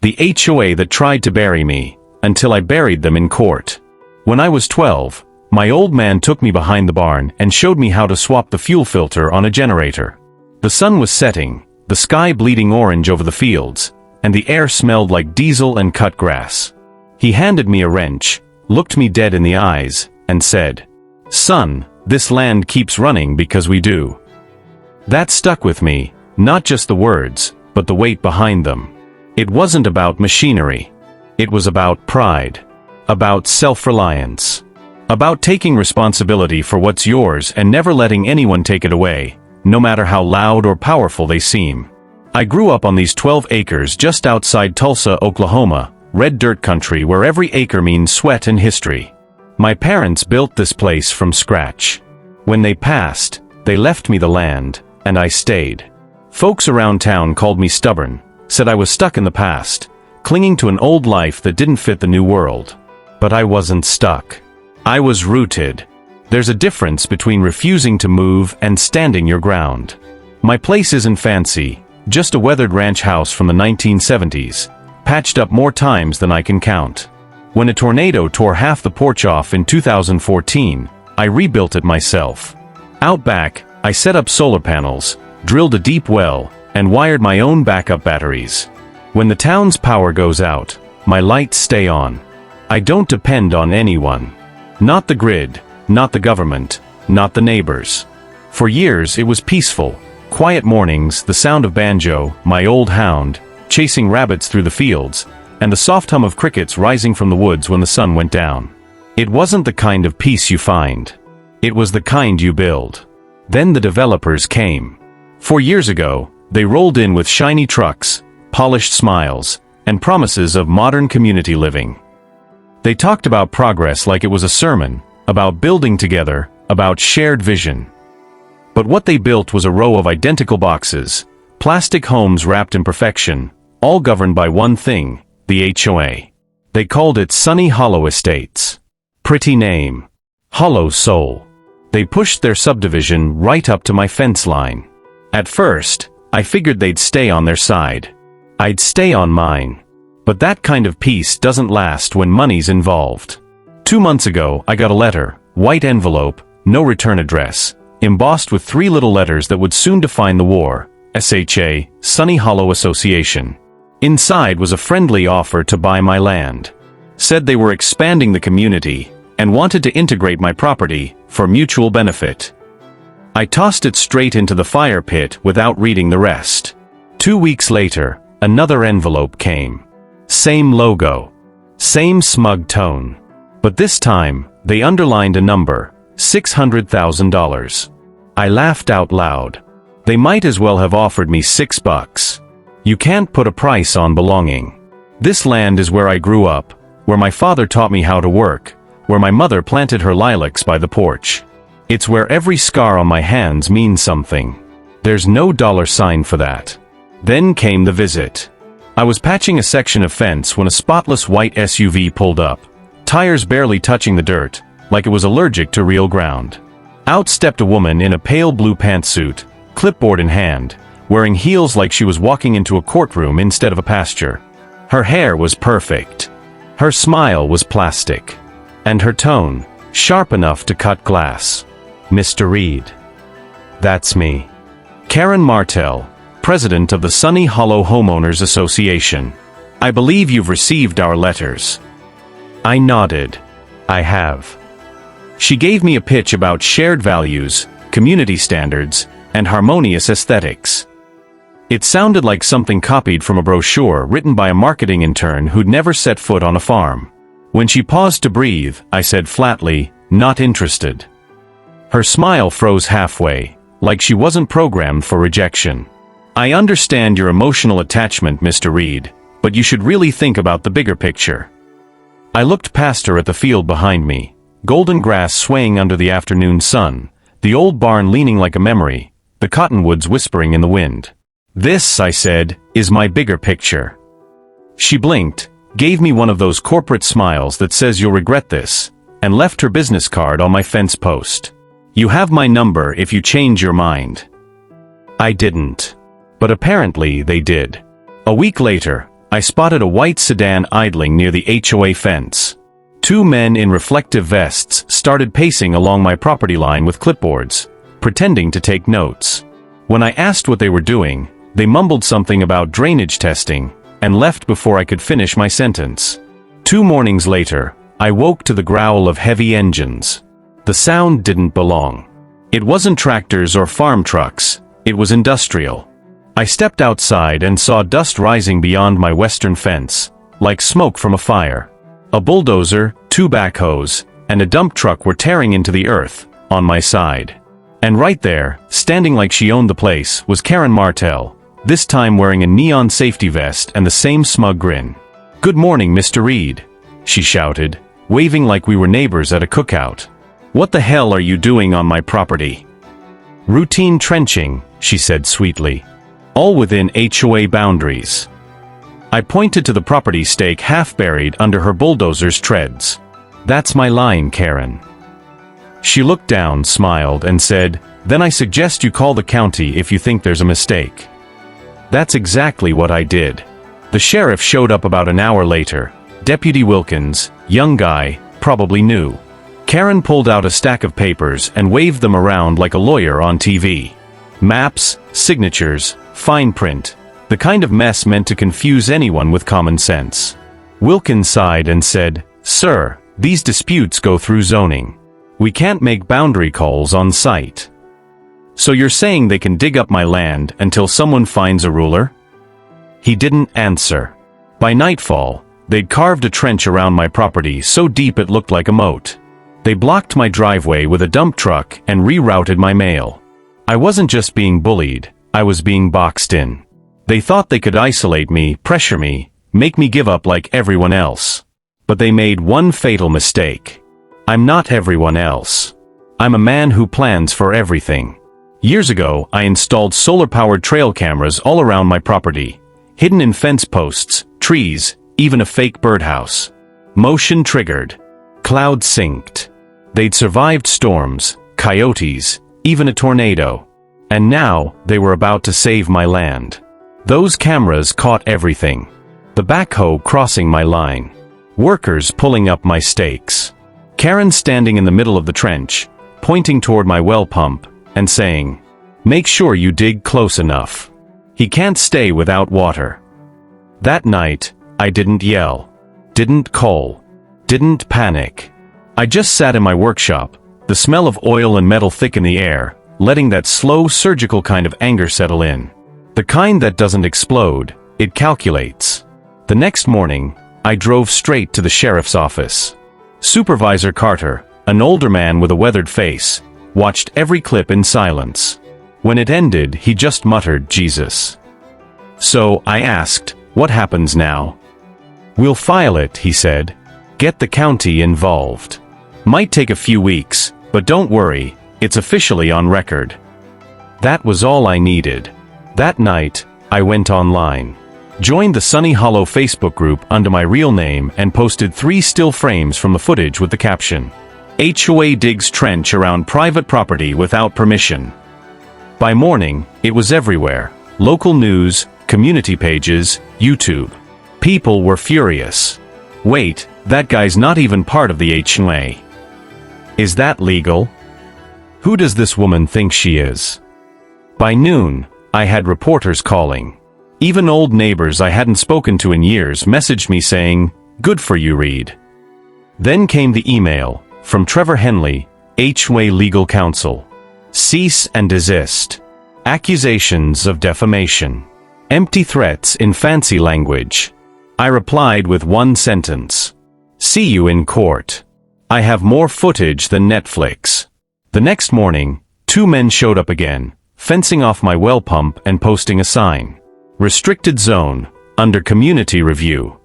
The HOA that tried to bury me, until I buried them in court. When I was 12, my old man took me behind the barn and showed me how to swap the fuel filter on a generator. The sun was setting, the sky bleeding orange over the fields, and the air smelled like diesel and cut grass. He handed me a wrench, looked me dead in the eyes, and said, "Son, this land keeps running because we do." That stuck with me, not just the words, but the weight behind them. It wasn't about machinery. It was about pride. About self-reliance. About taking responsibility for what's yours and never letting anyone take it away, no matter how loud or powerful they seem. I grew up on these 12 acres just outside Tulsa, Oklahoma, red dirt country where every acre means sweat and history. My parents built this place from scratch. When they passed, they left me the land, and I stayed. Folks around town called me stubborn, said I was stuck in the past, clinging to an old life that didn't fit the new world. But I wasn't stuck. I was rooted. There's a difference between refusing to move and standing your ground. My place isn't fancy, just a weathered ranch house from the 1970s, patched up more times than I can count. When a tornado tore half the porch off in 2014, I rebuilt it myself. Out back, I set up solar panels, drilled a deep well, and wired my own backup batteries. When the town's power goes out, my lights stay on. I don't depend on anyone. Not the grid, not the government, not the neighbors. For years it was peaceful. Quiet mornings, the sound of banjo, my old hound, chasing rabbits through the fields, and the soft hum of crickets rising from the woods when the sun went down. It wasn't the kind of peace you find. It was the kind you build. Then the developers came. 4 years ago, they rolled in with shiny trucks, polished smiles, and promises of modern community living. They talked about progress like it was a sermon, about building together, about shared vision. But what they built was a row of identical boxes, plastic homes wrapped in perfection, all governed by one thing, the HOA. They called it Sunny Hollow Estates. Pretty name. Hollow soul. They pushed their subdivision right up to my fence line. At first, I figured they'd stay on their side. I'd stay on mine. But that kind of peace doesn't last when money's involved. 2 months ago, I got a letter, white envelope, no return address, embossed with 3 little letters that would soon define the war, SHA, Sunny Hollow Association. Inside was a friendly offer to buy my land. Said they were expanding the community, and wanted to integrate my property, for mutual benefit. I tossed it straight into the fire pit without reading the rest. 2 weeks later, another envelope came. Same logo. Same smug tone. But this time, they underlined a number, $600,000. I laughed out loud. They might as well have offered me $6. You can't put a price on belonging. This land is where I grew up, where my father taught me how to work, where my mother planted her lilacs by the porch. It's where every scar on my hands means something. There's no dollar sign for that. Then came the visit. I was patching a section of fence when a spotless white SUV pulled up, tires barely touching the dirt, like it was allergic to real ground. Out stepped a woman in a pale blue pantsuit, clipboard in hand, wearing heels like she was walking into a courtroom instead of a pasture. Her hair was perfect. Her smile was plastic. And her tone, sharp enough to cut glass. Mr. Reed. That's me. Karen Martell, President of the Sunny Hollow Homeowners Association. I believe you've received our letters. I nodded. I have. She gave me a pitch about shared values, community standards, and harmonious aesthetics. It sounded like something copied from a brochure written by a marketing intern who'd never set foot on a farm. When she paused to breathe, I said flatly, "Not interested." Her smile froze halfway, like she wasn't programmed for rejection. "I understand your emotional attachment, Mr. Reed, but you should really think about the bigger picture." I looked past her at the field behind me, golden grass swaying under the afternoon sun, the old barn leaning like a memory, the cottonwoods whispering in the wind. "This," I said, "is my bigger picture." She blinked, gave me one of those corporate smiles that says you'll regret this, and left her business card on my fence post. "You have my number if you change your mind." I didn't. But apparently they did. A week later, I spotted a white sedan idling near the HOA fence. Two men in reflective vests started pacing along my property line with clipboards, pretending to take notes. When I asked what they were doing, they mumbled something about drainage testing, and left before I could finish my sentence. 2 mornings later, I woke to the growl of heavy engines. The sound didn't belong. It wasn't tractors or farm trucks, it was industrial. I stepped outside and saw dust rising beyond my western fence, like smoke from a fire. A bulldozer, 2 backhoes, and a dump truck were tearing into the earth, on my side. And right there, standing like she owned the place, was Karen Martell, this time wearing a neon safety vest and the same smug grin. "Good morning, Mr. Reed," she shouted, waving like we were neighbors at a cookout. "What the hell are you doing on my property?" "Routine trenching," she said sweetly. "All within HOA boundaries." I pointed to the property stake half buried under her bulldozer's treads. "That's my line, Karen." She looked down, smiled, and said, "Then I suggest you call the county if you think there's a mistake." That's exactly what I did. The sheriff showed up about an hour later. Deputy Wilkins, young guy, probably new. Karen pulled out a stack of papers and waved them around like a lawyer on TV. Maps, signatures, fine print. The kind of mess meant to confuse anyone with common sense. Wilkins sighed and said, "Sir, these disputes go through zoning. We can't make boundary calls on site." "So you're saying they can dig up my land until someone finds a ruler?" He didn't answer. By nightfall, they'd carved a trench around my property so deep it looked like a moat. They blocked my driveway with a dump truck and rerouted my mail. I wasn't just being bullied, I was being boxed in. They thought they could isolate me, pressure me, make me give up like everyone else. But they made one fatal mistake. I'm not everyone else. I'm a man who plans for everything. Years ago, I installed solar-powered trail cameras all around my property, hidden in fence posts, trees, even a fake birdhouse. Motion triggered. Cloud synced. They'd survived storms, coyotes, even a tornado. And now, they were about to save my land. Those cameras caught everything. The backhoe crossing my line. Workers pulling up my stakes. Karen standing in the middle of the trench, pointing toward my well pump, and saying, "Make sure you dig close enough. He can't stay without water." That night, I didn't yell, didn't call, didn't panic. I just sat in my workshop, the smell of oil and metal thick in the air, letting that slow surgical kind of anger settle in. The kind that doesn't explode, it calculates. The next morning, I drove straight to the sheriff's office. Supervisor Carter, an older man with a weathered face, watched every clip in silence. When it ended, he just muttered, "Jesus." So, I asked, "What happens now?" "We'll file it," he said. "Get the county involved. Might take a few weeks, but don't worry, it's officially on record." That was all I needed. That night, I went online, joined the Sunny Hollow Facebook group under my real name and posted 3 still frames from the footage with the caption, "HOA digs trench around private property without permission." By morning, it was everywhere. Local news, community pages, YouTube. People were furious. "Wait, that guy's not even part of the HOA. Is that legal? Who does this woman think she is?" By noon, I had reporters calling. Even old neighbors I hadn't spoken to in years messaged me saying, "Good for you, Reed." Then came the email, from Trevor Henley, HOA Legal Counsel. Cease and desist. Accusations of defamation. Empty threats in fancy language. I replied with one sentence. "See you in court. I have more footage than Netflix." The next morning, 2 men showed up again, fencing off my well pump and posting a sign. "Restricted zone, under community review."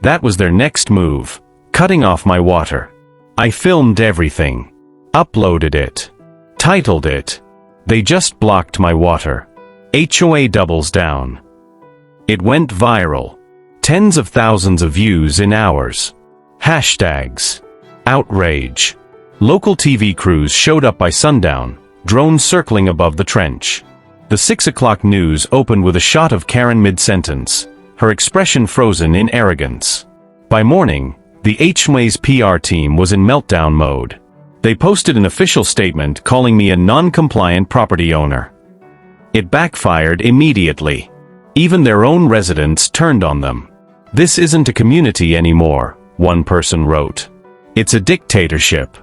That was their next move, cutting off my water. I filmed everything. Uploaded it. Titled it. They just blocked my water. HOA doubles down. It went viral. Tens of thousands of views in hours. Hashtags. Outrage. Local TV crews showed up by sundown, drones circling above the trench. The 6 o'clock news opened with a shot of Karen mid-sentence, her expression frozen in arrogance. By morning, the HOA's PR team was in meltdown mode. They posted an official statement calling me a non-compliant property owner. It backfired immediately. Even their own residents turned on them. "This isn't a community anymore," one person wrote. "It's a dictatorship."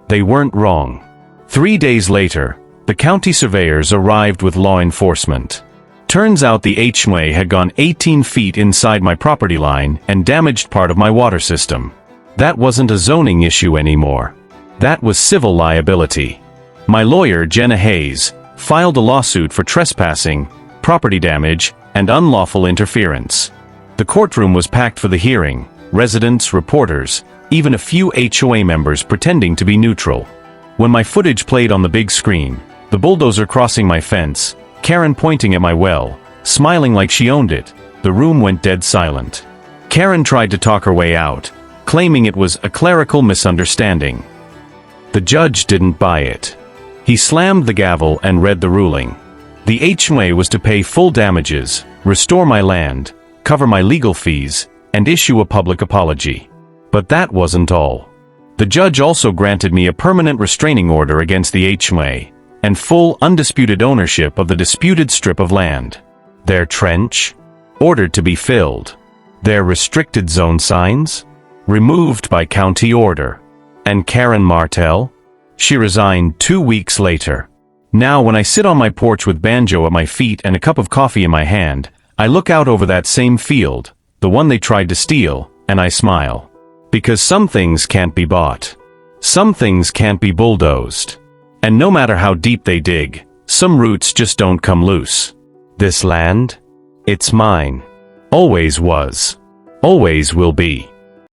They weren't wrong. 3 days later, the county surveyors arrived with law enforcement. Turns out the HOA had gone 18 feet inside my property line and damaged part of my water system. That wasn't a zoning issue anymore. That was civil liability. My lawyer, Jenna Hayes, filed a lawsuit for trespassing, property damage, and unlawful interference. The courtroom was packed for the hearing, residents, reporters, even a few HOA members pretending to be neutral. When my footage played on the big screen, the bulldozer crossing my fence, Karen pointing at my well, smiling like she owned it, the room went dead silent. Karen tried to talk her way out, claiming it was a clerical misunderstanding. The judge didn't buy it. He slammed the gavel and read the ruling. The HOA was to pay full damages, restore my land, cover my legal fees, and issue a public apology. But that wasn't all. The judge also granted me a permanent restraining order against the HOA, and full undisputed ownership of the disputed strip of land. Their trench? Ordered to be filled. Their restricted zone signs? Removed by county order. And Karen Martell? She resigned 2 weeks later. Now when I sit on my porch with banjo at my feet and a cup of coffee in my hand, I look out over that same field, the one they tried to steal, and I smile. Because some things can't be bought. Some things can't be bulldozed. And no matter how deep they dig, some roots just don't come loose. This land? It's mine. Always was. Always will be.